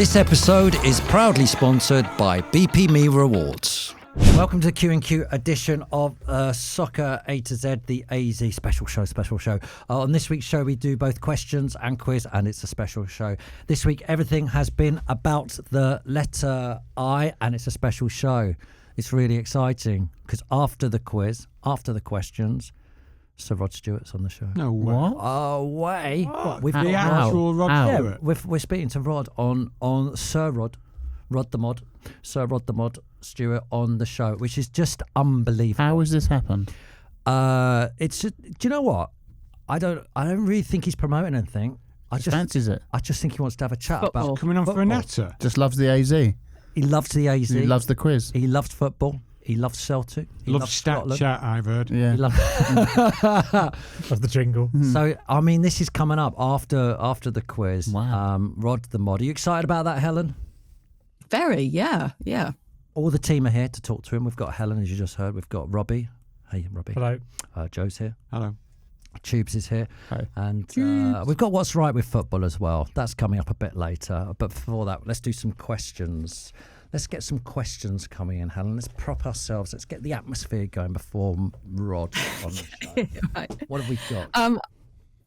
This episode is proudly sponsored by BP Me Rewards. Welcome to the Q&Q edition of Soccer A to Z, the AZ special show. On this week's show, we do both questions and quiz, and it's a special show. This week, everything has been about the letter I, and it's a special show. It's really exciting because after the quiz, after the questions, Sir Rod Stewart's on the show. No way. What? Oh, way. What? With the actual Rod Stewart? Yeah, we're speaking to Rod on Sir Rod the Mod, Sir Rod the Mod Stewart on the show, which is just unbelievable. How has this happened? It's just, do you know what? I don't really think he's promoting anything. I just fancies it. I just think he wants to have a chat about coming on football. for a natter. Just loves the AZ. He loves the AZ. He loves the quiz. He loves football. He loves Celtic. He Loves loves stat Scotland. chat, I've heard. Yeah. He loves Of the jingle. So, I mean, this is coming up after the quiz. Wow. Rod the Mod. Are you excited about that, Helen? Very, yeah. All the team are here to talk to him. We've got Helen, as you just heard. We've got Robbie. Hey, Robbie. Hello. Joe's here. Hello. Tubes is here. Hi. And we've got What's Right with Football as well. That's coming up a bit later. But before that, let's do some questions. Let's get some questions coming in, Helen. Let's prop ourselves. Let's get the atmosphere going before Rod on the show. Right. What have we got?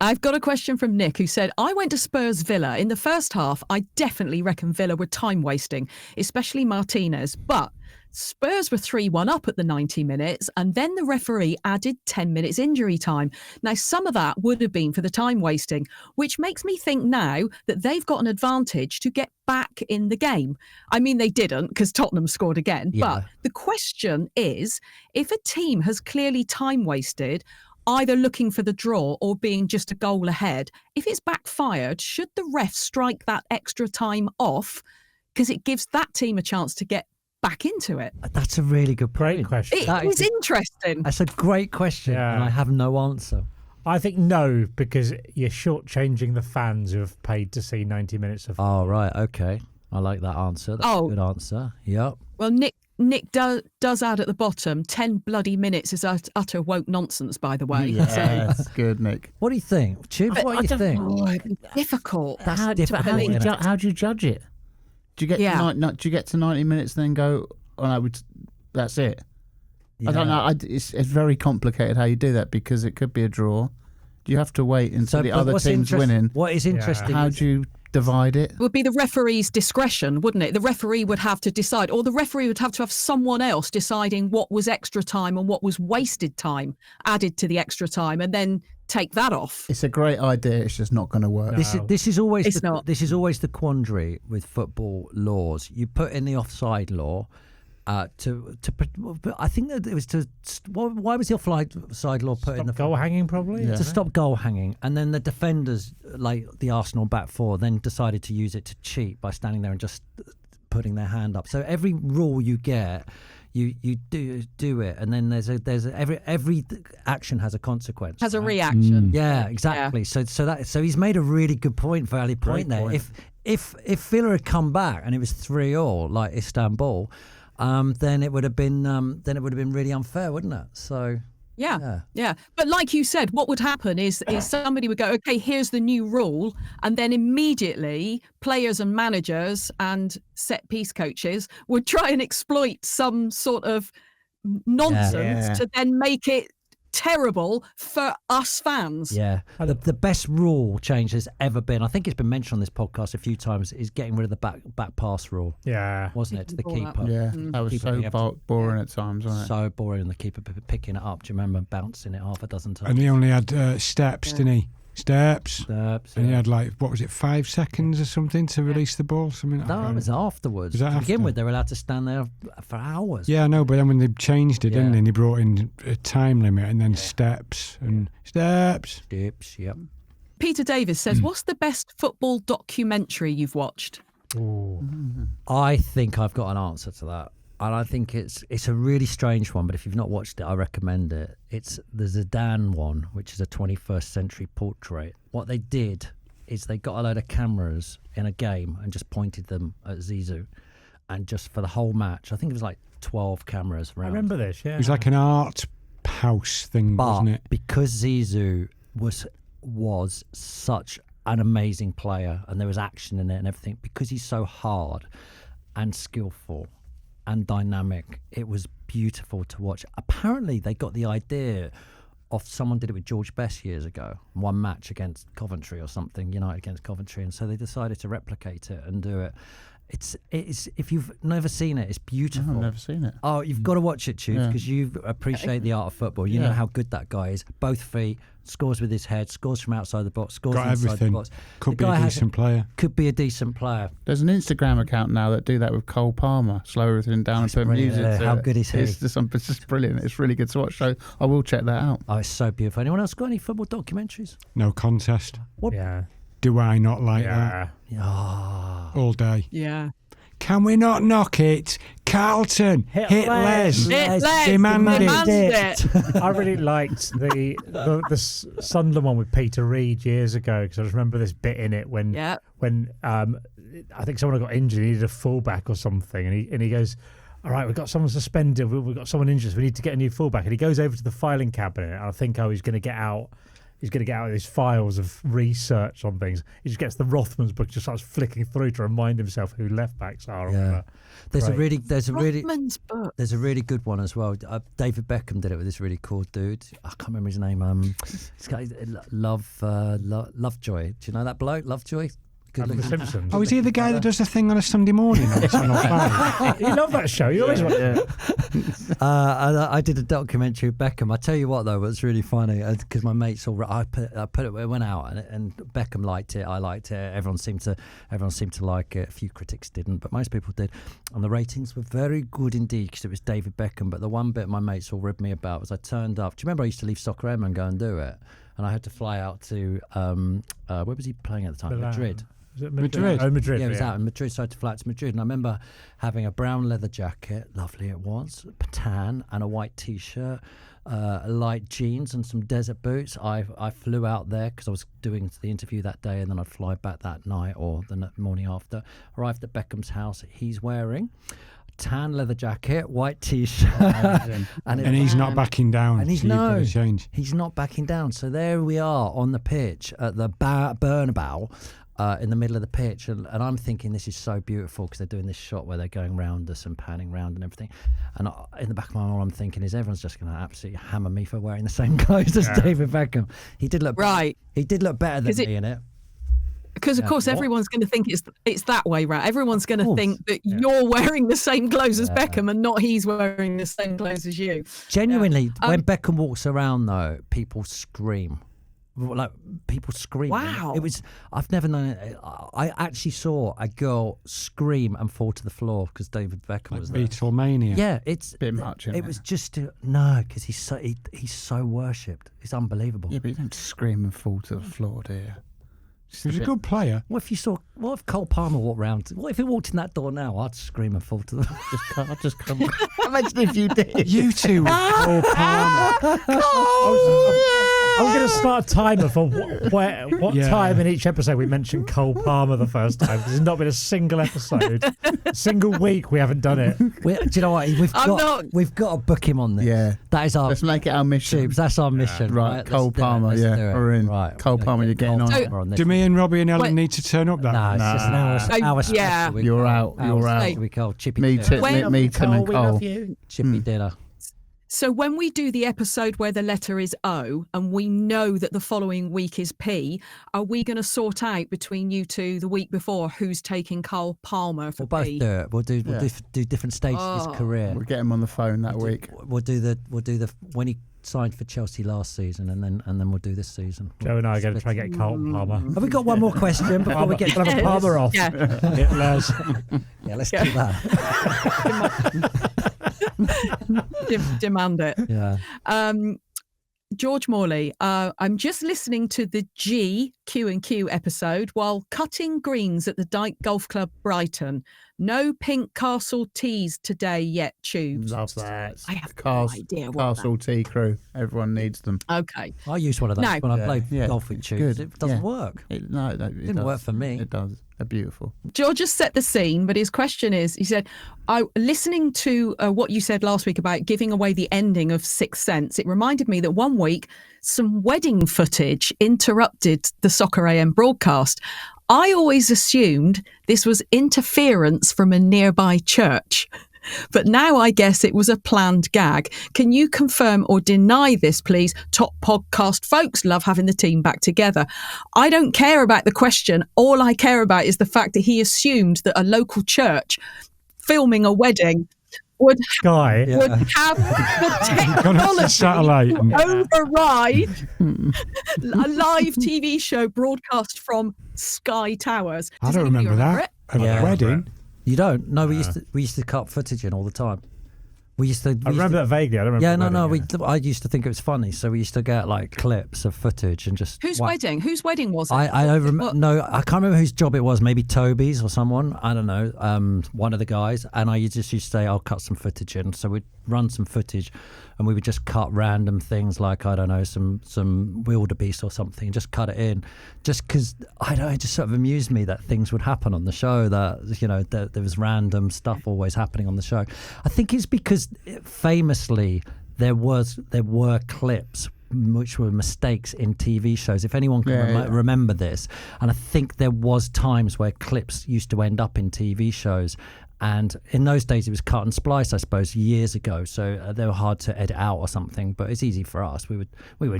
I've got a question from Nick who said, I went to Spurs Villa. In the first half, I definitely reckon Villa were time wasting, especially Martinez. But Spurs were 3-1 up at the 90 minutes and then the referee added 10 minutes injury time. Now, some of that would have been for the time wasting, which makes me think now that they've got an advantage to get back in the game. I mean, they didn't because Tottenham scored again. Yeah. But the question is, if a team has clearly time wasted, either looking for the draw or being just a goal ahead, if it's backfired, should the ref strike that extra time off? Because it gives that team a chance to get back into it. That's a really good point. Great question. It is interesting. That's a great question, Yeah. and I have no answer. I think no, because you're shortchanging the fans who have paid to see 90 minutes of. Oh, right. Okay. I like that answer. That's a good answer. Yep. Well, Nick does add at the bottom, 10 bloody minutes is utter woke nonsense, by the way. Yeah, So, that's good, Nick. What do you think? Tubes, what do you think? difficult. That's difficult. How do you judge it? Do you get do you get to 90 minutes and then go, oh no, that's it? Yeah. I don't know. It's very complicated how you do that because it could be a draw. Do you have to wait until the other team's winning? What is interesting? How do you divide it? It would be the referee's discretion, wouldn't it? The referee would have to decide, or the referee would have to have someone else deciding what was extra time and what was wasted time added to the extra time, and then take that off. It's a great idea. It's just not going to work. No. This is always It's not. This is always the quandary with football laws. You put in the offside law I think that it was to. Why was the offside law put in the goal hanging probably? Yeah. to stop goal hanging? And then the defenders, like the Arsenal back four, then decided to use it to cheat by standing there and just putting their hand up. So every rule you get, you do it, and then there's every action has a consequence. Has a reaction. Yeah, exactly. Yeah. So he's made a really good point, valid point there. point. If Villa had come back and it was 3-3 like Istanbul, then it would have been really unfair, wouldn't it? So Yeah. But like you said, what would happen is somebody would go, okay, here's the new rule. And then immediately players and managers and set piece coaches would try and exploit some sort of nonsense to then make it terrible for us fans. yeah, the best rule change has ever been, I think it's been mentioned on this podcast a few times, is getting rid of the back pass rule, Yeah. wasn't it, to the Brought up. keeper? Yeah, that was Keeper, you have so to- boring at times, wasn't it? So boring, and the keeper picking it up. Do you remember bouncing it half a dozen times? And he only had steps, didn't he? Steps. And he Yeah. had 5 seconds or something to release the ball. Something like No, it that. was afterwards. Was that to begin after? with, they were allowed to stand there for hours. Yeah, I know, but then when they changed it, didn't Yeah. they? And they brought in a time limit and then steps and steps. Dips, yep. Peter Davis says, what's the best football documentary you've watched? Ooh. I think I've got an answer to that. And I think it's a really strange one, but if you've not watched it, I recommend it. It's the Zidane one, which is a 21st century portrait. What they did is they got a load of cameras in a game and just pointed them at Zizou. And just for the whole match, I think it was 12 cameras around. I remember this, yeah. It was like an art house thing, But wasn't it? because Zizou was such an amazing player, and there was action in it and everything, because he's so hard and skillful and dynamic. It was beautiful to watch. Apparently they got the idea of, someone did it with George Best years ago, one match against Coventry or something, United against Coventry, and so they decided to replicate it and do it. It's if you've never seen it, it's beautiful. I've never seen it. Oh, you've got to watch it, Tubes, because you appreciate the art of football. You know how good that guy is. Both feet, scores with his head, scores from outside the box, scores Got inside everything. the box. Could be a decent player. Could be a decent player. There's an Instagram account now that do that with Cole Palmer. Slow everything down and put music to How it. good is he? It's just brilliant. It's really good to watch. So I will check that out. Oh, it's so beautiful. Anyone else got any football documentaries? No contest. What? Yeah. Do I not like Yeah. Oh. that? All day. Yeah. Can we not knock it? Carlton, hit Les. Demand it. I really liked the Sunderland one with Peter Reid years ago, because I just remember this bit in it when I think someone got injured, he needed a fullback or something, and he goes, all right, we've got someone suspended, we've got someone injured, so we need to get a new fullback, and he goes over to the filing cabinet, and I think he's going to get out his files of research on things. He just gets the Rothman's book, just starts flicking through to remind himself who left backs are. Yeah. There's a really Rothman's book. There's a really good one as well. David Beckham did it with this really cool dude. I can't remember his name. This guy, Lovejoy. Do you know that bloke, Lovejoy? From The Simpsons. Oh, is he the guy that does the thing on a Sunday morning on Channel 5? You love that show. You always want I did a documentary with Beckham. I tell you what, though, it's really funny, because my mates all I put it went out, and Beckham liked it. I liked it. Everyone seemed to like it. A few critics didn't, but most people did. And the ratings were very good indeed, because it was David Beckham. But the one bit my mates all ribbed me about was I turned up. Do you remember I used to leave Soccer M and go and do it? And I had to fly out to where was he playing at the time? Milan. Madrid. Was it Madrid? Oh, Madrid. Yeah, it was out in Madrid, so I had to fly out to Madrid. And I remember having a brown leather jacket, lovely it was, tan, and a white T-shirt, light jeans and some desert boots. I flew out there because I was doing the interview that day, and then I'd fly back that night or the morning after. Arrived at Beckham's house. He's wearing tan leather jacket, white T-shirt, and he's not backing down. And he's so he's not backing down. So there we are on the pitch at the Bernabeu. In the middle of the pitch, and I'm thinking this is so beautiful, because they're doing this shot where they're going round us and panning round and everything, and in the back of my mind, all I'm thinking is everyone's just going to absolutely hammer me for wearing the same clothes as David Beckham. He did look He did look better than me in it. Because of course everyone's going to think it's that way, right? Everyone's going to think that you're wearing the same clothes as Beckham, and not he's wearing the same clothes as you. Genuinely, when Beckham walks around, though, people scream. Like, people scream. Wow. I've never known it. I actually saw a girl scream and fall to the floor because David Beckham was there. Beatlemania. Yeah, it's a bit much. It was just because he's so worshipped. It's unbelievable. Yeah, but you don't scream and fall to the floor, do you? He was a good player. What if Cole Palmer walked round? What if he walked in that door now? I'd scream and fall to the floor. I'd just come. Imagine if you did. You two with Cole Palmer. I'm going to start a timer for what time in each episode we mention Cole Palmer the first time. There's not been a single episode, single week we haven't done it. Do you know what? We've got to book him on this. Yeah, that is our. Let's make it our mission. Tubes, that's our mission. Right, Cole Palmer. We're in. Right, Cole Palmer, you're getting on. Do me and Robbie and Ellen need to turn up that? No, it's just an hour special. Yeah. You're out. You're out. We call Chippy Me dinner. and Cole. Chippy dinner. So when we do the episode where the letter is O and we know that the following week is P, are we going to sort out between you two the week before who's taking Cole Palmer for We'll both P? do it. We'll do different stages of his career. We'll get him on the phone that week. We'll do the when he signed for Chelsea last season, and then we'll do this season. Joe and I are going to try and get Cole Palmer. Have we got one more question before we get We'll have a Palmer off. Yeah. Yeah, let's do that. Demand it. Yeah. George Morley, I'm just listening to the Q&Q episode while cutting greens at the Dyke Golf Club Brighton. No pink Castle teas today yet, Tubes. Love that. I have no idea what Castle tea crew. Everyone needs them. Okay. I used one of those when I played golf with Tubes. It doesn't work. It didn't work for me. It does. They're beautiful. George just set the scene, but his question is, he said, listening to what you said last week about giving away the ending of Sixth Sense, it reminded me that one week some wedding footage interrupted the Soccer AM broadcast. I always assumed this was interference from a nearby church, but now I guess it was a planned gag. Can you confirm or deny this, please? Top podcast folks, love having the team back together. I don't care about the question. All I care about is the fact that he assumed that a local church filming a wedding would have the technology override a live TV show broadcast from Sky Towers. I don't remember that. A wedding? You don't? No, we used to cut footage in all the time. I remember that vaguely. I don't remember. Yeah, I used to think it was funny, so we used to get like clips of footage and just. Whose wedding? Whose wedding was it? I don't remember. No, I can't remember whose job it was. Maybe Toby's or someone. I don't know. One of the guys, and I just used to say, "I'll cut some footage in." So we'd run some footage, and we would just cut random things like, I don't know, some wildebeest or something, and just cut it in, just because it just sort of amused me that things would happen on the show, that there was random stuff always happening on the show. I think it's because famously there were clips which were mistakes in TV shows. If anyone can remember this, and I think there was times where clips used to end up in TV shows. And in those days, it was cut and splice, I suppose, years ago. So they were hard to edit out or something. But it's easy for us. We were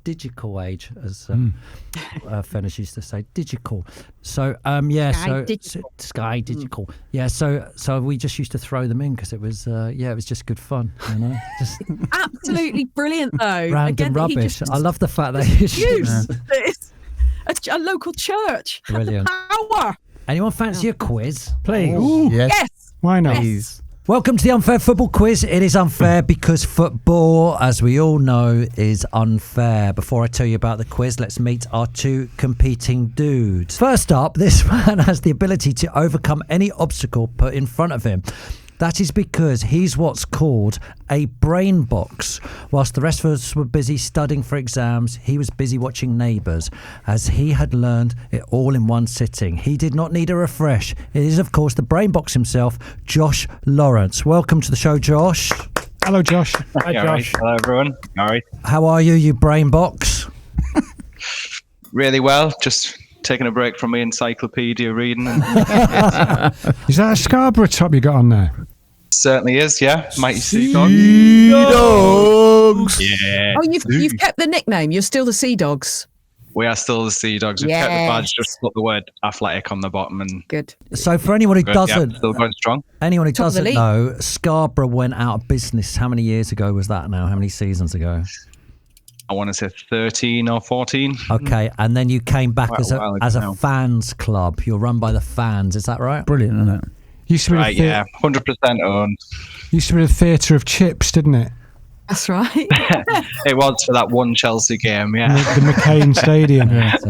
digital age, as Fennis used to say, digital. So Sky Digital. Yeah. So we just used to throw them in because it was it was just good fun. Just absolutely brilliant though. Random rubbish. I love the fact that a local church. Brilliant. Power. Anyone fancy a quiz? Please. Ooh, yes. Why not? Please. Welcome to the Unfair Football Quiz. It is unfair because football, as we all know, is unfair. Before I tell you about the quiz, let's meet our two competing dudes. First up, this man has the ability to overcome any obstacle put in front of him. That is because he's what's called a brain box. Whilst the rest of us were busy studying for exams, he was busy watching Neighbours, as he had learned it all in one sitting. He did not need a refresh. It is, of course, the brain box himself, Josh Lawrence. Welcome to the show, Josh. Hello, Josh. Hi, Josh. Right. Hello, everyone. All right. How are you brain box? Really well. Just taking a break from my encyclopedia reading. Is that a Scarborough top you got on there? Certainly is, yeah. Mighty Sea Dogs. Yeah. Oh, you've kept the nickname. You're still the Sea Dogs. We are still the Sea Dogs. We've kept the badge, just put the word athletic on the bottom. And good. So for anyone who doesn't, still going strong. Anyone who doesn't know, Scarborough went out of business. How many years ago was that now? How many seasons ago? I want to say 13 or 14. Okay, and then you came back as a fans club. You're run by the fans, is that right? Brilliant, isn't it? Used to be 100% owned. Used to be the theatre of chips, didn't it? That's right. It was for that one Chelsea game, yeah. The McCain Stadium. Yes.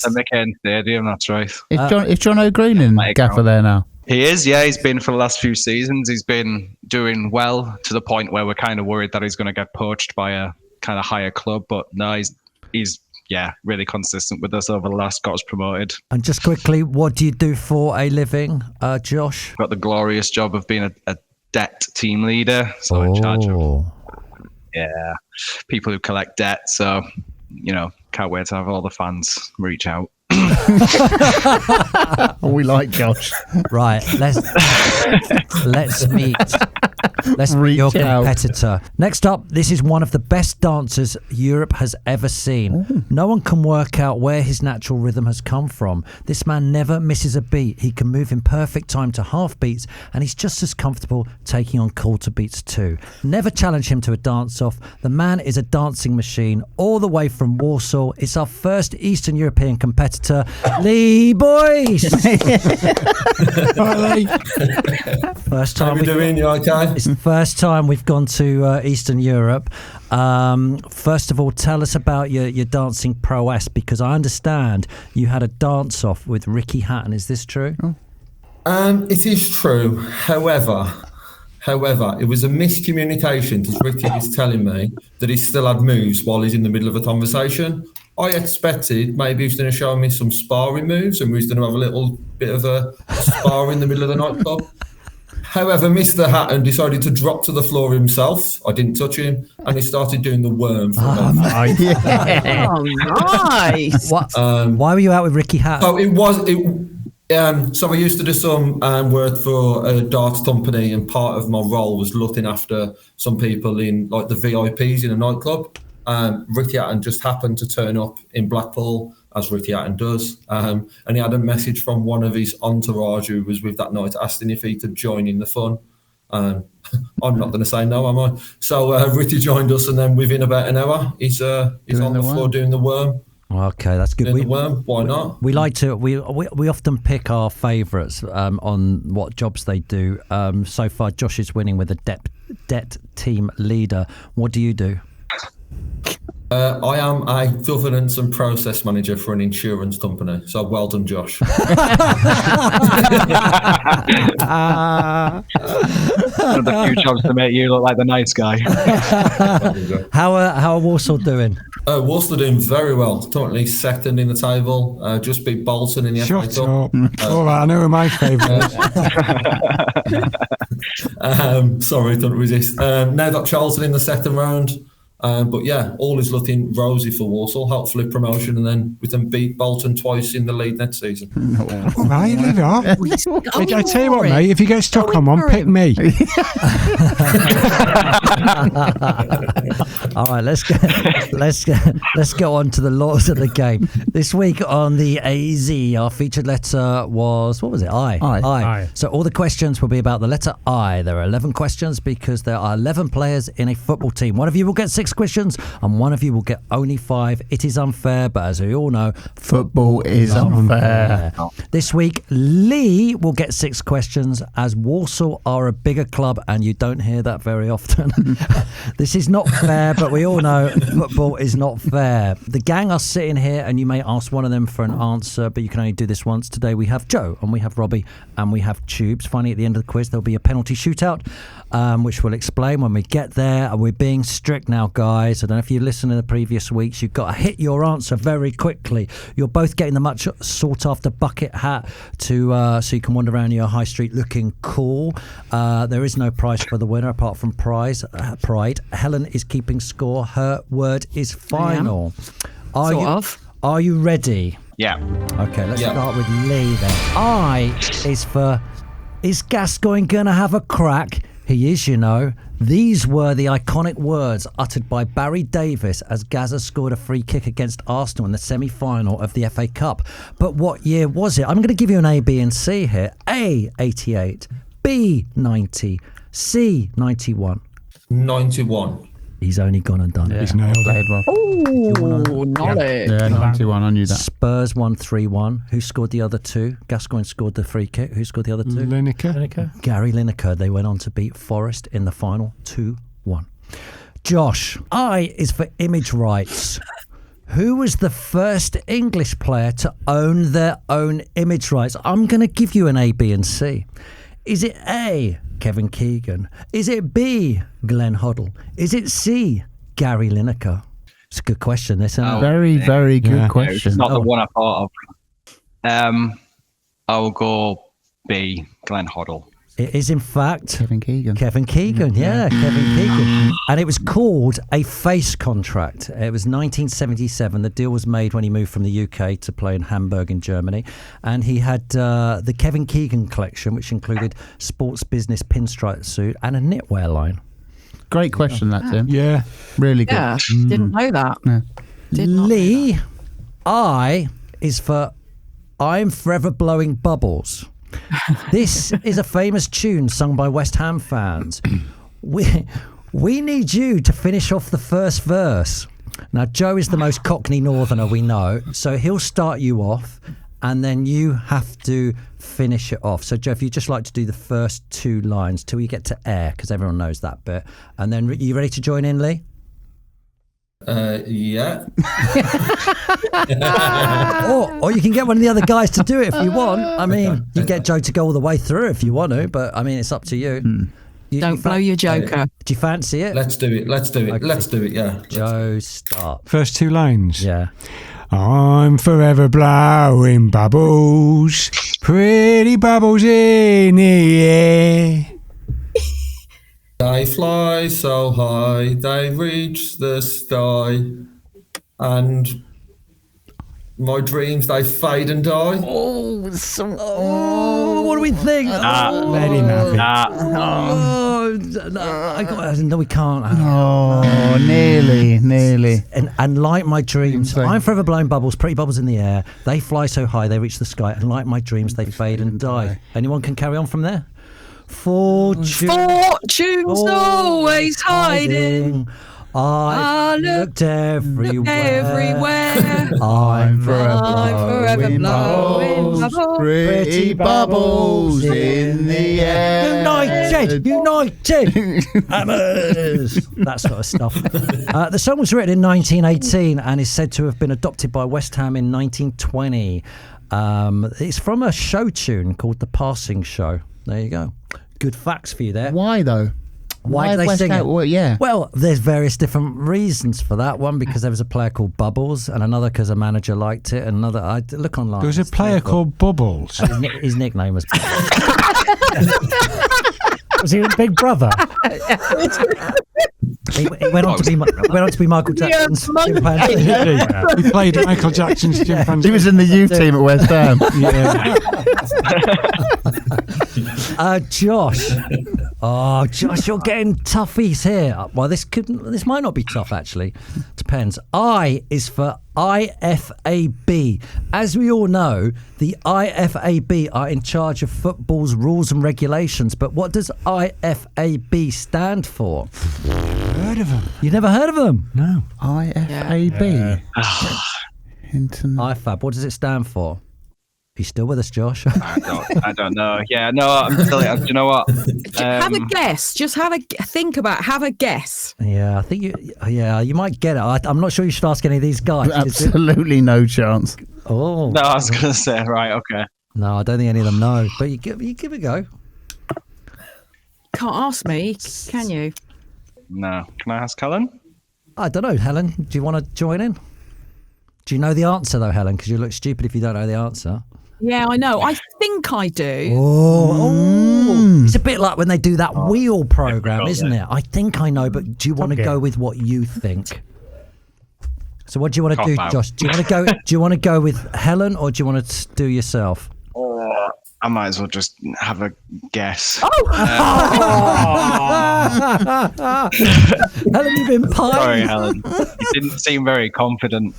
The McCain Stadium, that's right. Is John O'Green in gaffer there now? He is, yeah. He's been for the last few seasons. He's been doing well to the point where we're kind of worried that he's going to get poached by a kind of higher club. But no, he's really consistent with us over the last, got us promoted. And just quickly, what do you do for a living, Josh? Got the glorious job of being a debt team leader. So in charge of people who collect debt. So, can't wait to have all the fans reach out. We like Josh. Right, let's meet. Let's meet your competitor. Next up, this is one of the best dancers Europe has ever seen. Ooh. No one can work out where his natural rhythm has come from. This man never misses a beat. He can move in perfect time to half beats, and he's just as comfortable taking on quarter beats too. Never challenge him to a dance-off. The man is a dancing machine, all the way from Walsall. It's our first Eastern European competitor, Lee Boyce. First time. How are we doing? You okay? It's the first time we've gone to Eastern Europe. First of all, tell us about your dancing prowess, because I understand you had a dance-off with Ricky Hatton. Is this true? It is true. However, it was a miscommunication because Ricky was telling me that he still had moves while he's in the middle of a conversation. I expected maybe he was going to show me some sparring moves and we was going to have a little bit of a spar in the middle of the nightclub. However, Mr. Hatton decided to drop to the floor himself. I didn't touch him, and he started doing the worm. Nice. Why were you out with Ricky Hatton? So I used to do some work for a darts company, and part of my role was looking after some people in like the VIPs in a nightclub. Ricky Hatton just happened to turn up in Blackpool, as Ricky Hatton does, and he had a message from one of his entourage who was with that night, asking if he could join in the fun. I'm not going to say no, am I? So Ricky joined us, and then within about an hour, he's on the floor doing the worm. Okay, that's good. The worm, why not? We like to. We often pick our favourites on what jobs they do. So far, Josh is winning with a debt team leader. What do you do? I am a governance and process manager for an insurance company. So well done, Josh. One of the few jobs to make you look like the nice guy. How are Walsall doing? Walsall doing very well. Currently second in the table. Just beat Bolton in the FA Cup. Shut up. All right, I know who my favourite is. Sorry, don't resist. Now got Charlton in the second round. But yeah, all is looking rosy for Walsall. Hopefully promotion, and then we can beat Bolton twice in the league next season. All right, leave it off. I tell you what, mate, if you get stuck on one, pick me. All right, let's go on to the laws of the game. This week on the AZ, our featured letter was, what was it? I. So all the questions will be about the letter I. There are 11 questions because there are 11 players in a football team. One of you will get 6 questions and one of you will get only 5. It is unfair, but as we all know, football is unfair. This week, Lee will get 6 questions as Walsall are a bigger club and you don't hear that very often. This is not fair, but we all know football is not fair. The gang are sitting here and you may ask one of them for an answer, but you can only do this once. Today we have Joe and we have Robbie and we have Tubes. Finally, at the end of the quiz, there'll be a penalty shootout, which we'll explain when we get there. And we're being strict now, guys. I don't know if you listened in the previous weeks. You've got to hit your answer very quickly. You're both getting the much sought after bucket hat so you can wander around your high street looking cool. There is no prize for the winner apart from pride. Helen is keeping score. Her word is final. Are you ready? Yeah. Okay, let's start with Lee then. I is for, is Gascoigne going to have a crack? He is, you know. These were the iconic words uttered by Barry Davis as Gazza scored a free kick against Arsenal in the semi-final of the FA Cup. But what year was it? I'm going to give you an A, B and C here. A, 88. B, 90. C, 91. 91. He's only gone and done it. He's nailed it. Oh, knowledge. Yeah, 91. I knew that. Spurs won 3-1. Who scored the other 2? Gascoigne scored the free kick. Who scored the other 2? Lineker. Gary Lineker. They went on to beat Forest in the final 2-1. Josh, I is for image rights. Who was the first English player to own their own image rights? I'm going to give you an A, B and C. Is it A, Kevin Keegan? Is it B, Glenn Hoddle? Is it C, Gary Lineker? It's a good question, this, isn't it? Very, very good question. It's not the one I thought of. I'll go B, Glenn Hoddle. It is, in fact, Kevin Keegan. Kevin Keegan. And it was called a face contract. It was 1977. The deal was made when he moved from the UK to play in Hamburg in Germany. And he had the Kevin Keegan collection, which included sports business pinstripe suit and a knitwear line. Great question, that, Tim. Yeah. Really good. Yeah, didn't know that. Yeah. Lee, I is for I'm Forever Blowing Bubbles. This is a famous tune sung by West Ham fans. We need you to finish off the first verse. Now, Joe is the most Cockney Northerner we know, so he'll start you off, and then you have to finish it off. So, Joe, if you'd just like to do the first 2 lines till you get to air, because everyone knows that bit. And then, you ready to join in, Lee? Yeah. or you can get one of the other guys to do it if you want. I mean, you get Joe to go all the way through if you want to, but I mean, it's up to you. Don't blow your joker. Do you fancy it? Let's do it. Okay. Let's do it. Yeah. Joe, start. First two lines. Yeah. I'm forever blowing bubbles, pretty bubbles in the air. They fly so high, they reach the sky, and my dreams, they fade and die. Oh, what do we think? Let him have it. No, we can't. Oh, nearly. And like my dreams, I'm forever blowing bubbles, pretty bubbles in the air. They fly so high, they reach the sky. And like my dreams, they fade and die. Anyone can carry on from there? Fortune's always hiding. I looked everywhere. I'm forever blowing bubbles, pretty bubbles in the air. United, Hammers. That sort of stuff. The song was written in 1918 and is said to have been adopted by West Ham in 1920. It's from a show tune called The Passing Show. There you go. Good facts for you there. Why though? Why do they sing it? Well, yeah. Well, there's various different reasons for that. One, because there was a player called Bubbles, and another because a manager liked it, and another, I look online. There was a player called Bubbles. His nickname was Bubbles. Was he a Big Brother? He went on to be Michael Jackson's chimpanzee. He played Michael Jackson's chimpanzee. He was in the youth team at West Ham. Josh. Oh, Josh, you're getting toughies here. Well, this might not be tough, actually. Depends. I is for IFAB. As we all know, the IFAB are in charge of football's rules and regulations. But what does IFAB stand for? Heard of them? You never heard of them? No. IFAB. IFAB. What does it stand for? Are you still with us, Josh? I don't know. Yeah, no, I'm still. You know what? Have a guess. Just have a guess. Yeah, I think you might get it. I'm not sure you should ask any of these guys. Absolutely no chance. Oh. No, I was going to say, right, okay. No, I don't think any of them know. But you give it a go. Can't ask me, can you? No. Can I ask Helen? I don't know, Helen. Do you want to join in? Do you know the answer, though, Helen? Because you look stupid if you don't know the answer. Yeah, I know. I think I do. Oh. It's a bit like when they do that wheel program, isn't it? I think I know, but do you want to go with what you think? So what do you want to do, Josh? Do you want to go with Helen, or do you want to do yourself? I might as well just have a guess. Helen, you've been pie. Sorry, Helen. You didn't seem very confident.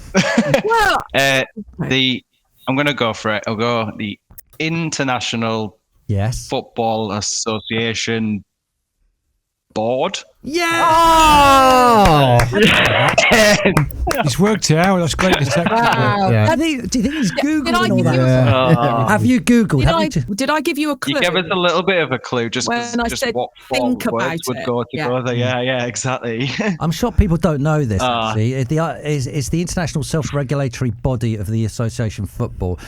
Well, I'm going to go for it. I'll go the International Football Association Board. Yeah! Oh! He's worked it out. That's great detective. Yeah. Do you think he's Googled all that? Have you Googled? Did I give you a clue? You gave us a little bit of a clue just when I said what think words about would it. go together. Yeah, exactly. I'm shocked people don't know this, actually. It's the international self-regulatory body of the Association Football.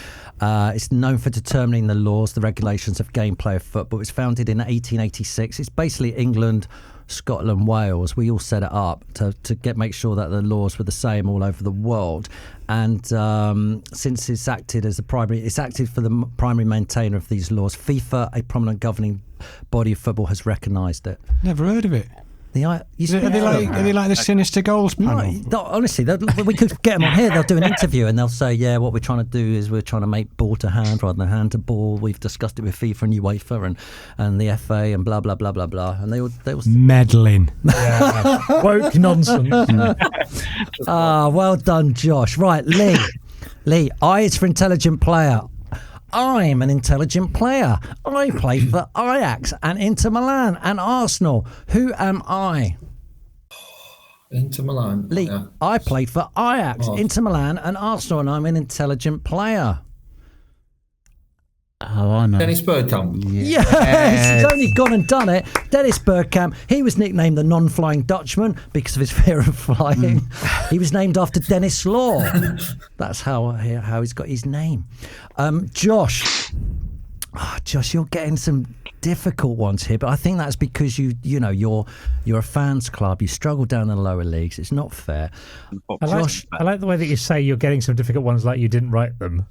It's known for determining the laws, the regulations of gameplay of football. It was founded in 1886. It's basically England, Scotland, Wales. We all set it up to make sure that the laws were the same all over the world. And since it's acted for the primary maintainer of these laws, FIFA, a prominent governing body of football, has recognised it. Never heard of it. Are they like the Sinister Goals panel? No, honestly, we could get them on here. They'll do an interview and they'll say, "Yeah, what we're trying to do is we're trying to make ball to hand rather than hand to ball. We've discussed it with FIFA and UEFA and the FA and blah blah blah blah blah." And they will meddling. Yeah, woke nonsense. Well done, Josh. Right, Lee. I is for intelligent player. I'm an intelligent player. I play for Ajax and Inter Milan and Arsenal. Who am I? Inter Milan. Lee, I played for Ajax, Inter Milan and Arsenal, and I'm an intelligent player. Oh, I know. Dennis Bergkamp. Yes, he's only gone and done it. Dennis Bergkamp. He was nicknamed the non-flying Dutchman because of his fear of flying. He was named after Dennis Law. That's how he's got his name. Josh. Oh, Josh, you're getting some difficult ones here, but I think that's because you're a fans club. You struggle down in the lower leagues. It's not fair. I like the way that you say you're getting some difficult ones, like you didn't write them.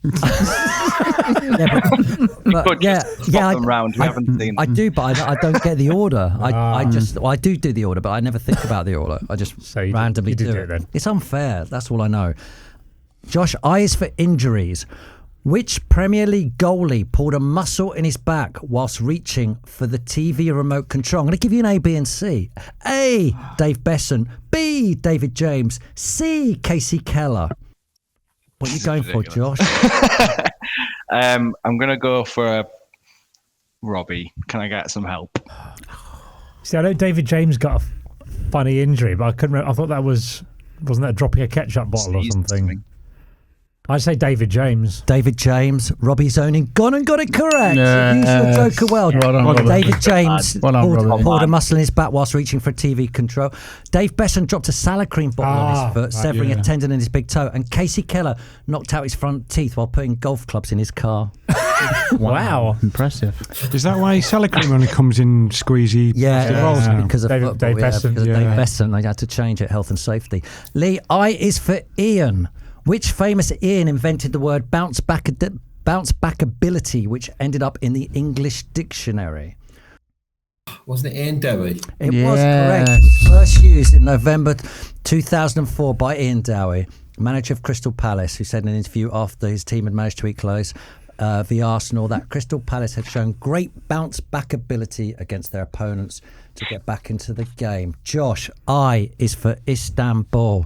Them round. We haven't seen. I do, but I don't get the order. I do the order, but I never think about the order. I just randomly do it. Then. It's unfair. That's all I know. Josh, I is for injuries. Which Premier League goalie pulled a muscle in his back whilst reaching for the TV remote control? I'm going to give you an A, B, and C. A, Dave Besson. B, David James. C, Casey Keller. What are you going for, Josh? I'm going to go for Robbie. Can I get some help? See, I know David James got a funny injury, but I couldn't remember. I thought that wasn't that dropping a ketchup bottle or something? I'd say David James. David James. Robbie's only gone and got it correct. Yes. Use your joker well. David James pulled a muscle in his back whilst reaching for a TV control. Dave Besson dropped a salad cream bottle on his foot, severing a tendon in his big toe. And Casey Keller knocked out his front teeth while putting golf clubs in his car. Wow. Impressive. Is that why salad cream only comes in squeezy? Because of football. Dave Besson. Because of Dave Besson. They had to change it, health and safety. Lee, I is for Ian. Which famous Ian invented the word bounce back ability, which ended up in the English dictionary? Wasn't it Ian Dowie? It was correct. First used in November 2004 by Ian Dowie, manager of Crystal Palace, who said in an interview after his team had managed to equalise via Arsenal that Crystal Palace had shown great bounce back ability against their opponents to get back into the game. Josh, I is for Istanbul.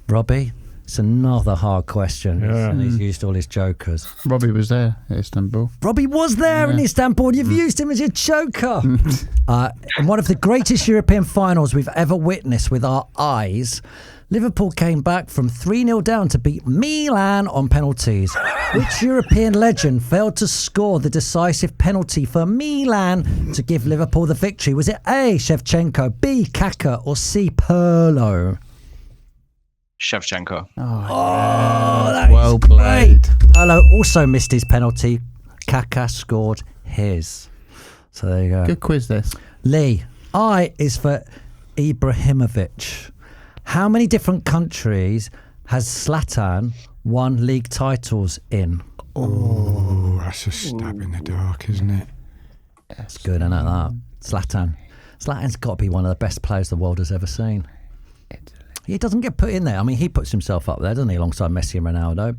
Robbie? It's another hard question. Yeah. And he's used all his jokers. Robbie was there at Istanbul. Robbie was there in Istanbul. You've used him as your joker. In one of the greatest European finals we've ever witnessed with our eyes, Liverpool came back from 3-0 down to beat Milan on penalties. Which European legend failed to score the decisive penalty for Milan to give Liverpool the victory? Was it A, Shevchenko, B, Kaka, or C, Pirlo? Shevchenko. That well is played. Great. Pirlo also missed his penalty. Kaka scored his. So there you go. Good quiz, this. Lee, I is for Ibrahimovic. How many different countries has Zlatan won league titles in? Oh, that's a stab in the dark, isn't it? It's good, isn't it, that? Zlatan's got to be one of the best players the world has ever seen. He doesn't get put in there. I mean, he puts himself up there, doesn't he, alongside Messi and Ronaldo?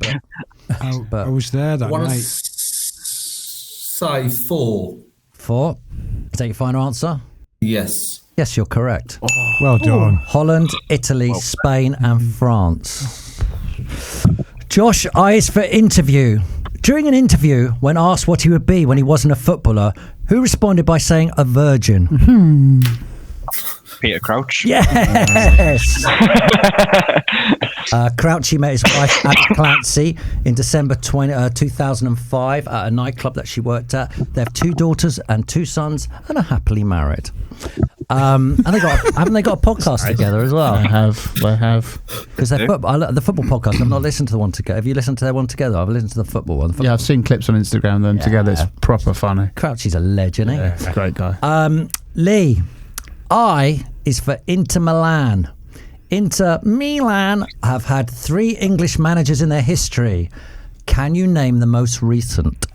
But I was there that night. Say 4. 4. Is that your final answer? Yes. Yes, you're correct. Well done. Holland, Italy, Spain, and France. Josh, I is for interview. During an interview, when asked what he would be when he wasn't a footballer, who responded by saying a virgin? Peter Crouch. Yes. Crouchy met his wife Abby Clancy in December 2005 at a nightclub that she worked at. They have 2 daughters and 2 sons and are happily married. And haven't they got a podcast together as well? I have. Because the football podcast, I've not listened to the one together. Have you listened to their one together? I've listened to the football one. Yeah, I've seen clips on Instagram of them together. It's proper funny. Crouchy's a legend, isn't he? Yeah, great guy. Lee, I is for Inter Milan. Inter Milan have had 3 English managers in their history. Can you name the most recent?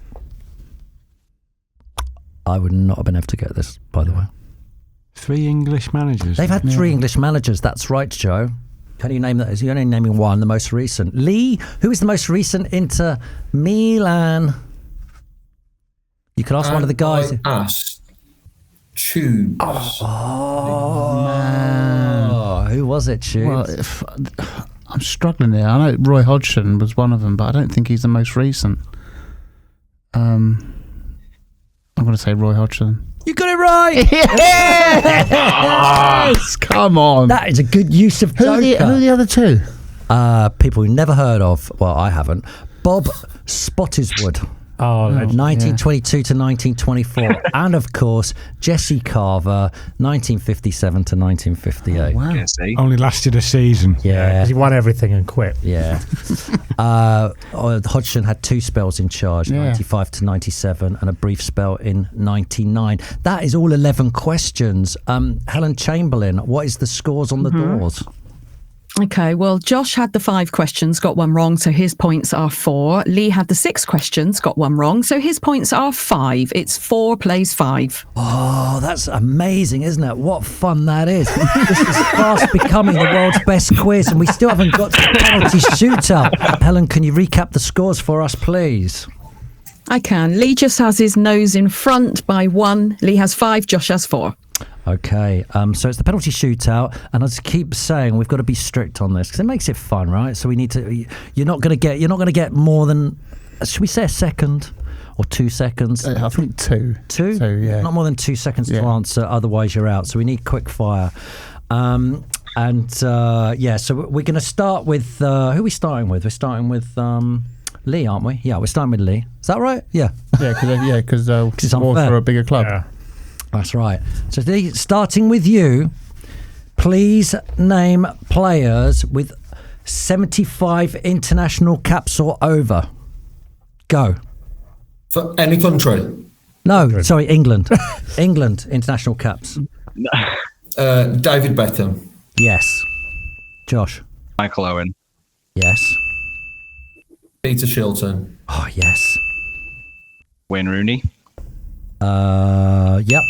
I would not have been able to get this, by the way. 3 English managers. They've had 3 English managers. That's right, Joe. Can you name that? You're only naming one, the most recent. Lee, who is the most recent Inter Milan? You could ask one of the guys. Tubes. Who was it, Tubes? Well, I'm struggling here. I know Roy Hodgson was one of them, but I don't think he's the most recent. I'm going to say Roy Hodgson. You got it right! Yes! Come on. That is a good use of joker. Who are the other 2? People we've never heard of. Well, I haven't. Bob Spottiswoode. 1922 to 1924. And of course, Jesse Carver, 1957 to 1958. Wow. Only lasted a season. Yeah. Because he won everything and quit. Yeah. Hodgson had 2 spells in charge, 95 to 97, and a brief spell in 99. That is all 11 questions. Helen Chamberlain, what is the scores on the doors? Okay, well, Josh had the 5 questions, got 1 wrong, so his points are 4. Lee had the 6 questions, got 1 wrong, so his points are 5. It's 4 plays 5. Oh, that's amazing, isn't it? What fun that is. This is fast becoming the world's best quiz, and we still haven't got to the penalty shootout. Helen, can you recap the scores for us, please? I can. Lee just has his nose in front by 1. Lee has 5, Josh has 4. Okay, so it's the penalty shootout, and I just keep saying we've got to be strict on this because it makes it fun, right? So we need to. You're not going to get more than. Should we say a second or 2 seconds? I think 2. 2? 2, yeah. Not more than 2 seconds to answer, otherwise you're out. So we need quick fire. So we're going to start with who are we starting with? We're starting with Lee, aren't we? Yeah, we're starting with Lee. Is that right? Yeah. Because it's Wolves unfair. are a bigger club. Yeah. That's right. So Lee, starting with you, please name players with 75 international caps or over. Go. For any country? No, sorry, England. England, international caps. David Beckham. Yes. Josh. Michael Owen. Yes. Peter Shilton. Oh, yes. Wayne Rooney. Yep.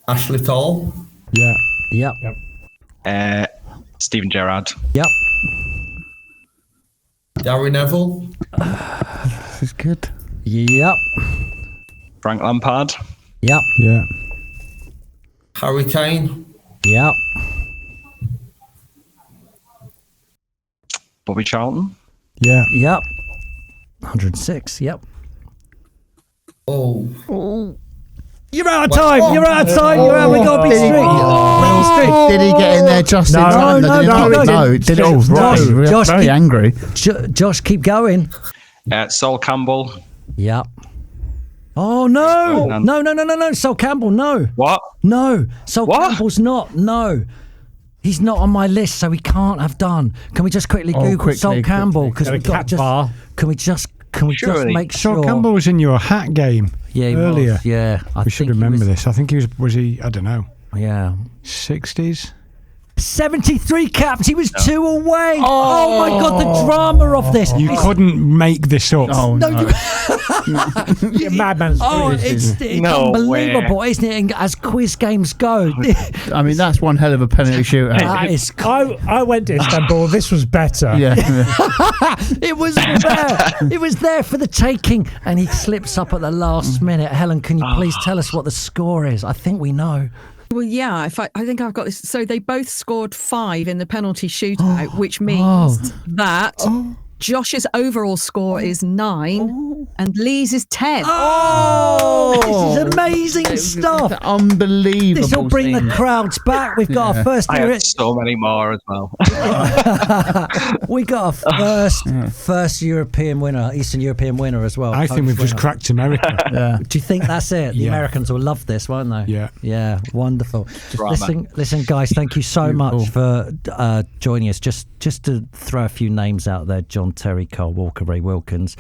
Ashley Cole. Yep. Steven Gerrard. Yep. Gary Neville. This is good. Yep. Frank Lampard. Yep. Yeah. Harry Kane. Yep. Bobby Charlton. Yeah. Yep. 106. Yep. Oh. You're out of time. You're out of time. You're out. We got to be strict. Did he get in there just in time? No. Did it? Right. Josh, Very angry. Josh, keep going. Sol Campbell. Yep. Oh, no. No. Sol Campbell, no. What? No. Sol What? Campbell's not. No. He's not on my list, so he can't have done. Can we just quickly Google Sol Campbell? Because we've got to just. Can we just make sure? Sol Campbell was in your hat game earlier. Was, yeah. We should remember this. I think he was he, I don't know. Yeah. 60s? 73 caps. He was 2 away. Oh my God, the drama of this. You couldn't make this up. Oh, no. You're madman's it's unbelievable, isn't it? And as quiz games go. I mean, that's one hell of a penalty shootout. That is I went to Istanbul. This was better. Yeah. It was there. It was there for the taking, and he slips up at the last minute. Helen, can you please tell us what the score is? I think we know. Well, yeah, I think I've got this. So they both scored 5 in the penalty shootout, which means that Josh's overall score is 9 and Lee's is 10. This is amazing stuff. Unbelievable. This will bring the crowds back. We've got our first. I had so many more as well. We got our first European winner, Eastern European winner as well. I think we've just cracked America. Yeah. Do you think that's it? The Americans will love this, won't they? Yeah. Yeah, wonderful. Listen, guys, thank you so much for joining us. Just to throw a few names out there: John Terry, Carl Walker, Ray Wilkins,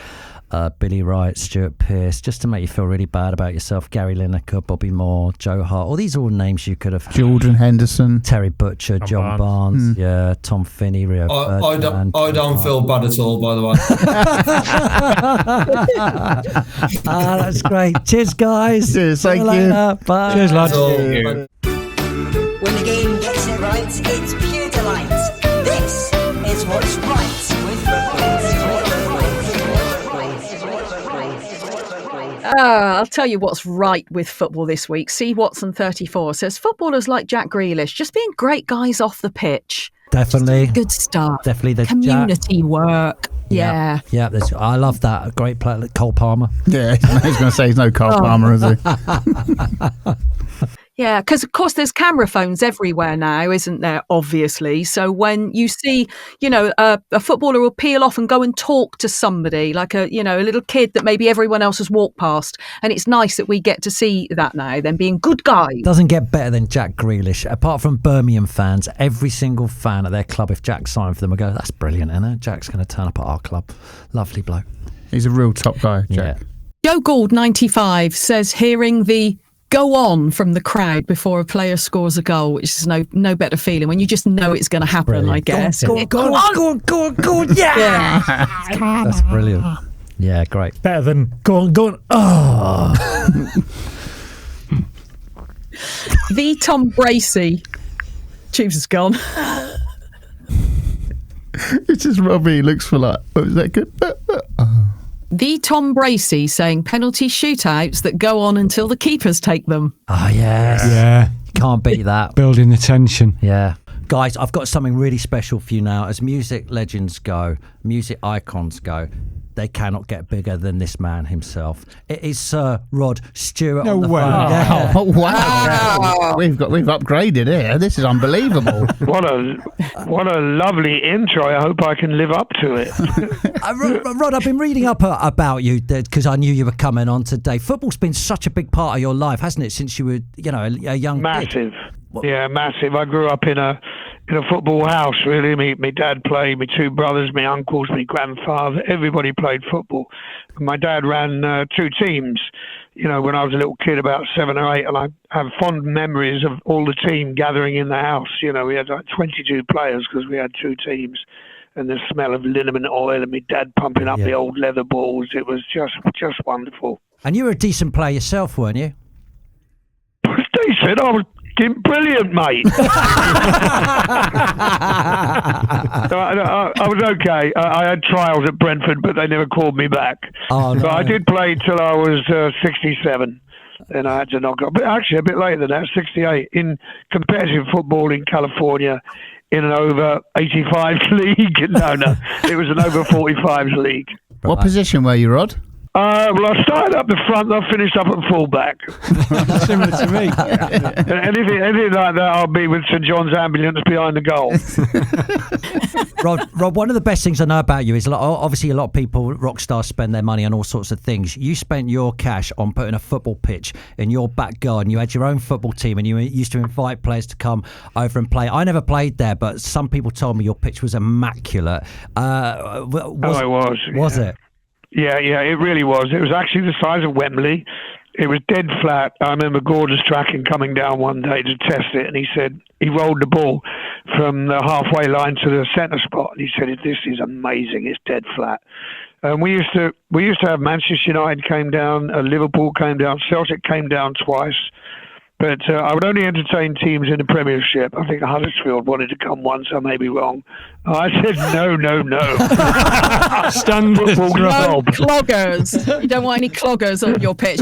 Billy Wright, Stuart Pearce, just to make you feel really bad about yourself. Gary Lineker, Bobby Moore, Joe Hart. All these are all names you could have. Jordan Henderson, Terry Butcher, John Barnes, Tom Finney, Rio. I don't feel bad at all, by the way. That's great. Cheers, guys. Cheers, thank you. Later. Bye. Cheers, lads. When the game gets it right, it's pure delight. This is what's right with I'll tell you what's right with football this week. C. Watson 34 says footballers like Jack Grealish just being great guys off the pitch. Definitely. Good stuff. Definitely. The community work. Yeah. Yeah, I love that. A great player, Cole Palmer. Yeah, I was going to say he's no Carl Palmer, is he? Yeah, because of course there's camera phones everywhere now, isn't there? Obviously. So when you see, a footballer will peel off and go and talk to somebody, like a little kid that maybe everyone else has walked past, and it's nice that we get to see that now. Them being good guys. Doesn't get better than Jack Grealish. Apart from Birmingham fans, every single fan at their club, if Jack signed for them, would go, "That's brilliant, isn't it? Jack's going to turn up at our club. Lovely bloke." He's a real top guy, Jack. Yeah. Joe Gould 95 says hearing the "go on" from the crowd before a player scores a goal, which is no better feeling when you just know it's going to happen. Brilliant. I guess. Go on, yeah. That's brilliant. Yeah, great. Better than go on. Oh. The Tom Bracey. Tubes is gone. It's just Robbie looks for like, what was that good? The Tom Bracey saying penalty shootouts that go on until the keepers take them. Oh, yes. Yeah. Can't beat that. Building the tension. Yeah. Guys, I've got something really special for you now. As music legends go, music icons go, they cannot get bigger than this man himself. It is Sir Rod Stewart. No on the way. phone. Yeah. Oh, wow. We've upgraded here. This is unbelievable. What a lovely intro. I hope I can live up to it. Rod, I've been reading up about you because I knew you were coming on today. Football's been such a big part of your life, hasn't it, since you were, a young Massive. kid? Yeah, massive. I grew up in a football house, really. My dad played, my two brothers, my uncles, my grandfather, everybody played football. And my dad ran 2 teams, when I was a little kid, about 7 or 8, and I have fond memories of all the team gathering in the house. We had like 22 players because we had 2 teams, and the smell of liniment oil and my dad pumping up the old leather balls. It was just wonderful. And you were a decent player yourself, weren't you? Decent. I was brilliant, mate. I was okay. I had trials at Brentford, but they never called me back. Oh, no. But I did play till I was 67. Then I had to knock off. But actually, a bit later than that, 68, in competitive football in California, in an over 85 league. No, it was an over 45s league. What position were you, Rod? Well, I started up the front, I finished up at fullback. Similar to me. Anything like that, I'll be with St John's Ambulance behind the goal. Rob, one of the best things I know about you is obviously a lot of people, rock stars, spend their money on all sorts of things. You spent your cash on putting a football pitch in your back garden. You had your own football team and you used to invite players to come over and play. I never played there, but some people told me your pitch was immaculate. It was. Was it? Yeah, it really was. It was actually the size of Wembley. It was dead flat. I remember Gordon Strachan coming down one day to test it, and he said he rolled the ball from the halfway line to the centre spot, and he said, "This is amazing. It's dead flat." And we used to have Manchester United came down, Liverpool came down, Celtic came down twice. But I would only entertain teams in the Premiership. I think Huddersfield wanted to come once. I may be wrong. I said no. Standard. No cloggers. You don't want any cloggers on your pitch.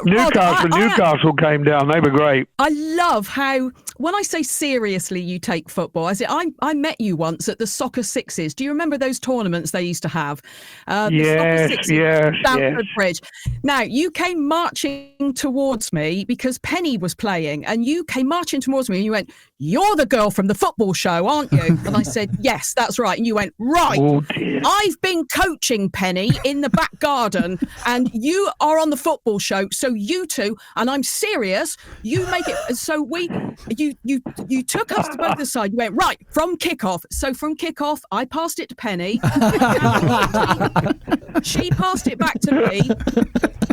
Newcastle came down. They were great. I love how, when I say seriously you take football, I met you once at the Soccer Sixes. Do you remember those tournaments they used to have? Yes. Stamford Bridge. Now, you came marching towards me because Penny was playing, and you came marching towards me and you went, "You're the girl from the football show, aren't you?" And I said, "Yes, that's right." And you went, "Right. Oh, dear. I've been coaching Penny in the back garden and you are on the football show, so you two, and I'm serious, you make it." So you took us to both the side. You went, "Right, from kickoff." So from kickoff, I passed it to Penny. She passed it back to me,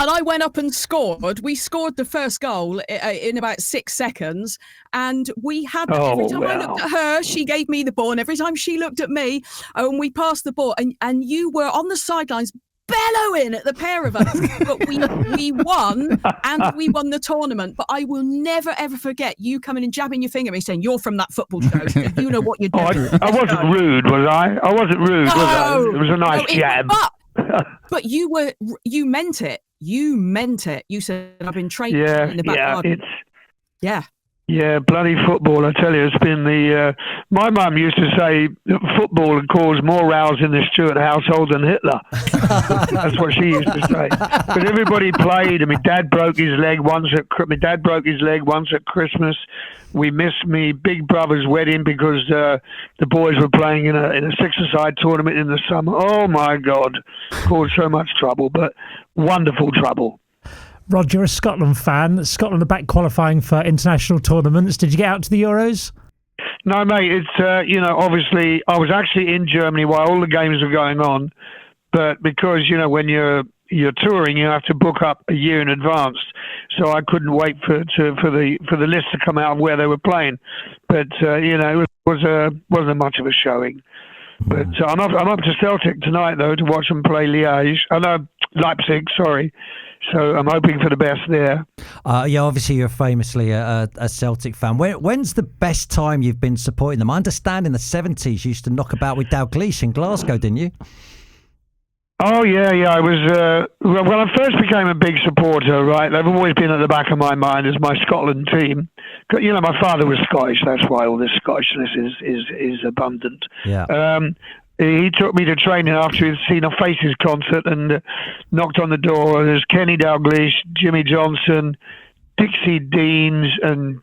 and I went up and scored. We scored the first goal in about 6 seconds, and we had every time I looked at her, she gave me the ball, and every time she looked at me, and we passed the ball, and you were on the sidelines bellowing at the pair of us. But we won, and we won the tournament. But I will never ever forget you coming and jabbing your finger at me saying, "You're from that football show. You know what you're doing." I wasn't rude, was I? I wasn't rude, was I? It was a nice jab. But you meant it. You meant it. You said, "I've been training in the back garden." Yeah, bloody football! I tell you, it's been the. My mum used to say that football had caused more rows in the Stewart household than Hitler. That's what she used to say. But everybody played. I mean, Dad broke his leg once at. My dad broke his leg once at Christmas. We missed me big brother's wedding because the boys were playing in a six-a-side tournament in the summer. Oh my God, caused so much trouble, but wonderful trouble. Rod, you're a Scotland fan. Scotland are back qualifying for international tournaments. Did you get out to the Euros? No, mate. It's obviously I was actually in Germany while all the games were going on, but because when you're touring, you have to book up a year in advance. So I couldn't wait for the list to come out of where they were playing. But it wasn't much of a showing. But I'm up to Celtic tonight though to watch them play Liège. Leipzig. Sorry. So I'm hoping for the best there. Obviously you're famously a Celtic fan. When's the best time you've been supporting them? I understand in the 70s you used to knock about with Dalglish in Glasgow, didn't you? Oh, yeah. I was, when I first became a big supporter, right, they've always been at the back of my mind as my Scotland team. My father was Scottish, that's why all this Scottishness is abundant. Yeah. He took me to training after he'd seen a Faces concert and knocked on the door. There's Kenny Dalglish, Jimmy Johnson, Dixie Deans, and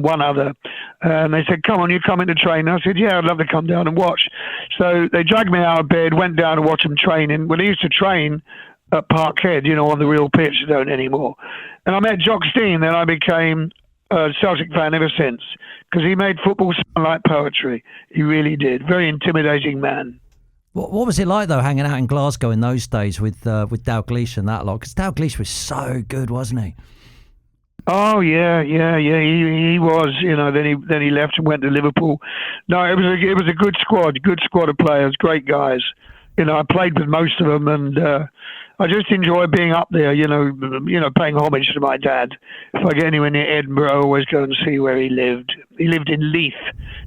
one other. And they said, come on, you come into training. I said, yeah, I'd love to come down and watch. So they dragged me out of bed, went down to watch them training. Well, they used to train at Parkhead, on the real pitch. They don't anymore. And I met Jock Stein, then I became a Celtic fan ever since, because he made football sound like poetry. He really did. Very intimidating man. What was it like, though, hanging out in Glasgow in those days with Dalglish and that lot? Because Dalglish was so good, wasn't he? Oh, yeah. He was, then he left and went to Liverpool. No, it was a good squad of players, great guys. I played with most of them, and I just enjoy being up there, paying homage to my dad. If I get anywhere near Edinburgh, I always go and see where he lived. He lived in Leith,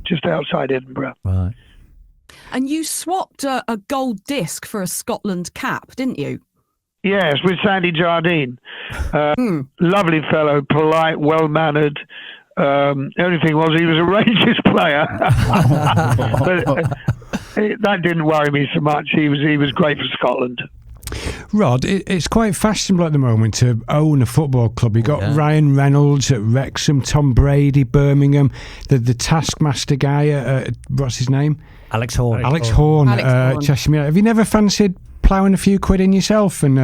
just outside Edinburgh. Right. And you swapped a gold disc for a Scotland cap, didn't you? Yes, with Sandy Jardine. Lovely fellow, polite, well-mannered. Only thing was he was a Rangers player. But that didn't worry me so much. He was great for Scotland. Rod, it's quite fashionable at the moment to own a football club. You've got Ryan Reynolds at Wrexham, Tom Brady, Birmingham, the Taskmaster guy at, what's his name? Alex Horn. Alex Horn, Cheshire. Have you never fancied ploughing a few quid in yourself and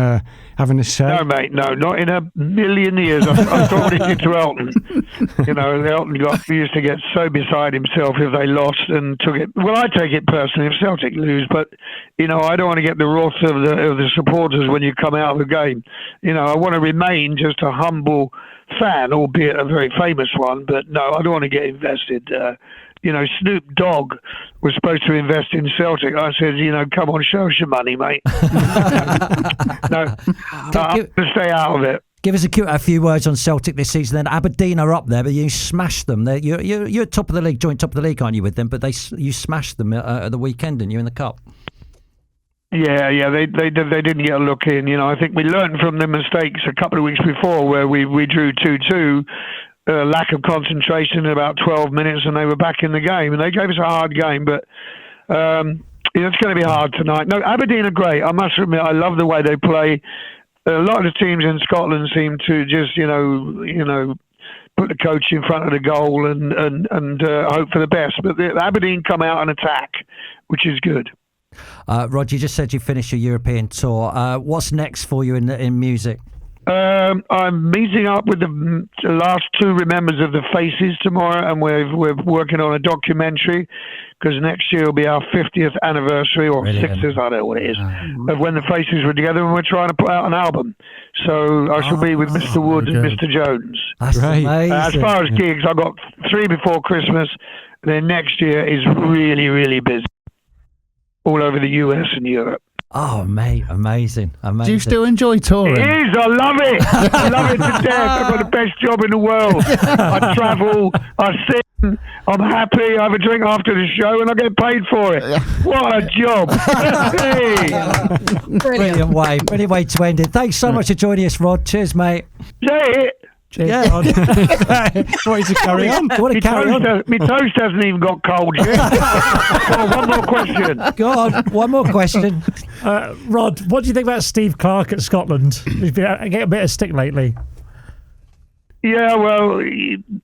having a say? No, mate, no, not in a million years. I thought it to Elton. Elton used to get so beside himself if they lost and took it. Well, I take it personally if Celtic lose, but I don't want to get the wrath of the supporters when you come out of the game. I want to remain just a humble fan, albeit a very famous one. But no, I don't want to get invested. Snoop Dogg was supposed to invest in Celtic. I said, come on, show us your money, mate. No, I'm going to stay out of it. Give us a few words on Celtic this season. Then Aberdeen are up there, but you smashed them. You're top of the league, joint top of the league, aren't you, with them? But you smashed them at the weekend, didn't you, in the cup? Yeah, they didn't get a look in. I think we learned from their mistakes a couple of weeks before where we drew 2-2. Lack of concentration in about 12 minutes and they were back in the game, and they gave us a hard game, but it's going to be hard tonight. No, Aberdeen are great. I must admit, I love the way they play. A lot of the teams in Scotland seem to just put the coach in front of the goal and hope for the best, but the Aberdeen come out and attack, which is good. Rod, you just said you finished your European tour. What's next for you in music? I'm meeting up with the last two members of the Faces tomorrow, and we're working on a documentary because next year will be our 50th anniversary or 60th, I don't know what it is, of when the Faces were together, and we're trying to put out an album. So I shall be with Mr. Wood and Mr. Jones. That's amazing. As far as gigs, I've got 3 before Christmas, and then next year is really, really busy all over the US and Europe. Oh, mate, amazing. Do you still enjoy touring? It is, I love it. I love it to death. I've got the best job in the world. I travel, I sing, I'm happy, I have a drink after the show, and I get paid for it. What a job. Brilliant way to end it. Thanks so much for joining us, Rod. Cheers, mate. Say it. Yeah. What is to carry on? Want to carry on? My toast hasn't even got cold yet. One more question. Go on, one more question. Rod, what do you think about Steve Clarke at Scotland? He's been getting a bit of stick lately. Yeah, well,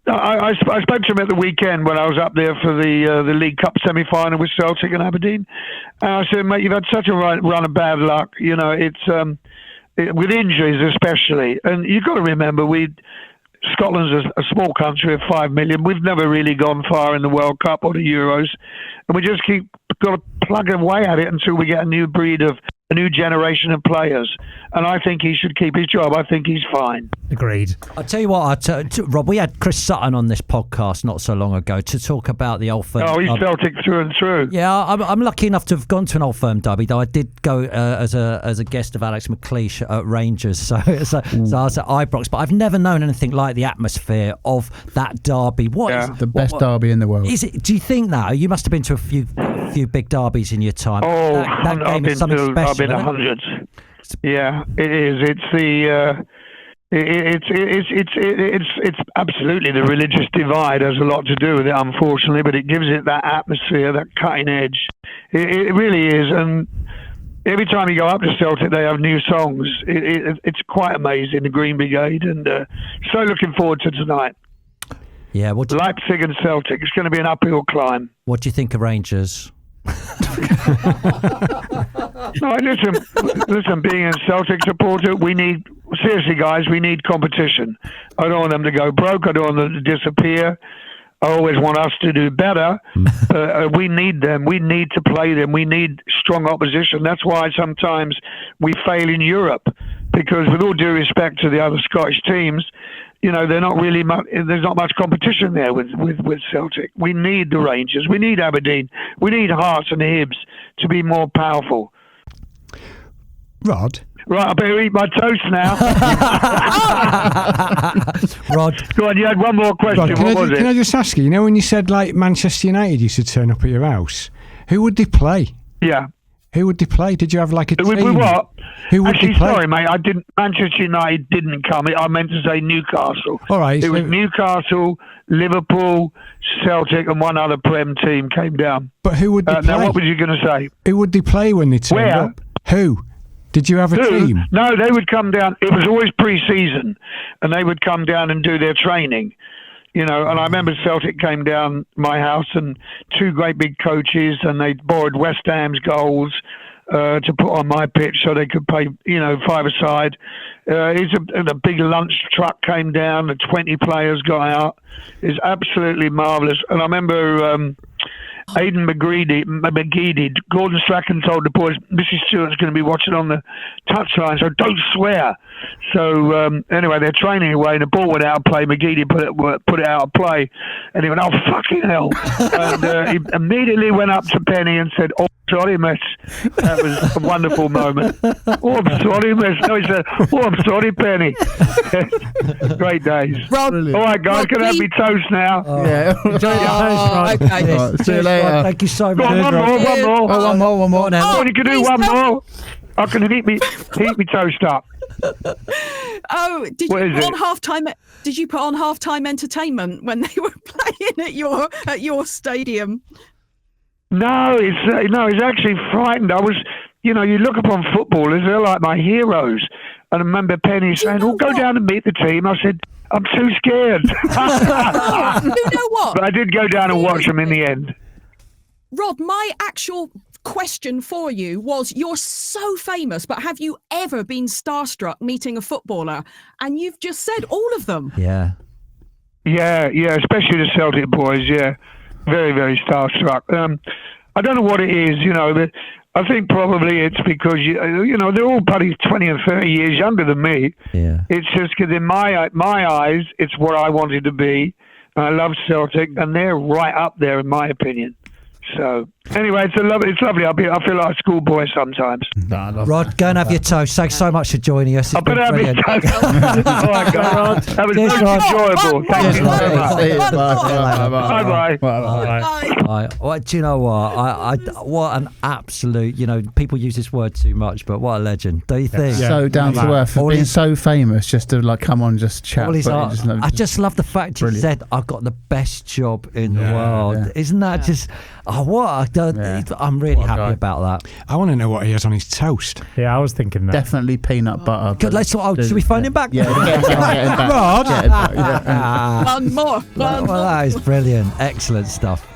I spoke to him at the weekend when I was up there for the League Cup semi-final with Celtic and Aberdeen. And I said, mate, you've had such a run of bad luck. You know, it's with injuries especially. And you've got to remember, Scotland's a small country of 5 million. We've never really gone far in the World Cup or the Euros. And we just got to plug away at it until we get a new generation of players. And I think he should keep his job. I think he's fine. Agreed. I'll tell you what, Rob, we had Chris Sutton on this podcast not so long ago to talk about the Old Firm. Oh, he's Celtic through and through. Yeah, I'm lucky enough to have gone to an Old Firm derby, though I did go as a guest of Alex McLeish at Rangers, so I was at Ibrox, but I've never known anything like the atmosphere of that derby. The best derby in the world. Is it? Do you think that? You must have been to a few big derbies in your time. Oh, that game is something special. I've been to hundreds. Yeah, it is. It's the it's absolutely the religious divide has a lot to do with it, unfortunately, but it gives it that atmosphere, that cutting edge. It really is, and every time you go up to Celtic, they have new songs. It's quite amazing, the Green Brigade, and so looking forward to tonight. Yeah, Leipzig and Celtic. It's going to be an uphill climb. What do you think of Rangers? No, listen. Being a Celtic supporter, seriously, guys, we need competition. I don't want them to go broke. I don't want them to disappear. I always want us to do better. We need them. We need to play them. We need strong opposition. That's why sometimes we fail in Europe, because with all due respect to the other Scottish teams, you know, they're not really there's not much competition there with Celtic. We need the Rangers. We need Aberdeen. We need Hearts and Hibs to be more powerful. Rod? Right, I better eat my toast now. Rod. Go on, you had one more question. Rod, what was it? Can I just ask you, when you said like Manchester United used to turn up at your house, who would they play? Yeah. Who would they play? Did you have like a team? With what? Who would Actually, they play? sorry, mate. Manchester United didn't come. I meant to say Newcastle. All right. It was Newcastle, Liverpool, Celtic, and one other Prem team came down. But who would they play? Now, what were you going to say? Who would they play when they turned up? Who? Did you have a team? No, they would come down. It was always pre-season, and they would come down and do their training. You know, and I remember Celtic came down my house, and two great big coaches, and they borrowed West Ham's goals to put on my pitch so they could pay, five-a-side. A big lunch truck came down, the 20 players got out. It's absolutely marvellous. And I remember Aidan McGeady, Gordon Strachan told the boys, Mrs. Stewart's going to be watching on the touchline, so don't swear. So anyway, they're training away, and the ball went out of play. McGeady put it out of play, and he went, "Oh fucking hell!" And he immediately went up to Penny and said, "Oh, sorry, miss." That was a wonderful moment. "Oh, I'm sorry, miss." No, he said, "Oh, I'm sorry, Penny." Great days. Rob, all right, guys, Rob, can I have me toast now? Yeah. Okay. Right, see you later. Thank you so much. One more. One more. Oh, you can do one more. I can heat me toast up. Oh, did you put on halftime? Did you put on halftime entertainment when they were playing at your stadium? No, it's actually frightened. I was, you look upon footballers; they're like my heroes. And I remember Penny saying, go down and meet the team." I said, "I'm too scared." You know what? But I did go down and watch them in the end. Rod, my actual question for you was, you're so famous, but have you ever been starstruck meeting a footballer? And you've just said all of them. Yeah, especially the Celtic boys, yeah. Very, very starstruck. I don't know what it is, but I think probably it's because, they're all probably 20 and 30 years younger than me. Yeah. It's just because in my eyes, it's what I wanted to be. I love Celtic, and they're right up there in my opinion. So Anyway, it's lovely. I feel like a schoolboy sometimes. Rod, go and have your toast. Thanks so much for joining us. I better have your toast. All right, Rod. That was most enjoyable. Thank you very much. Bye-bye. Well, do you know what? What an absolute, people use this word too much, but what a legend. Do you think? So down to earth. For being so famous, just to come on, just chat. I just love the fact you said, I've got the best job in the world. Yeah. Isn't that just... I'm really happy about that. I want to know what he has on his toast. Yeah, I was thinking that. Definitely peanut butter. Good, should we phone him back? Yeah, get him back. Rod? One more. Well, that is brilliant. Excellent stuff.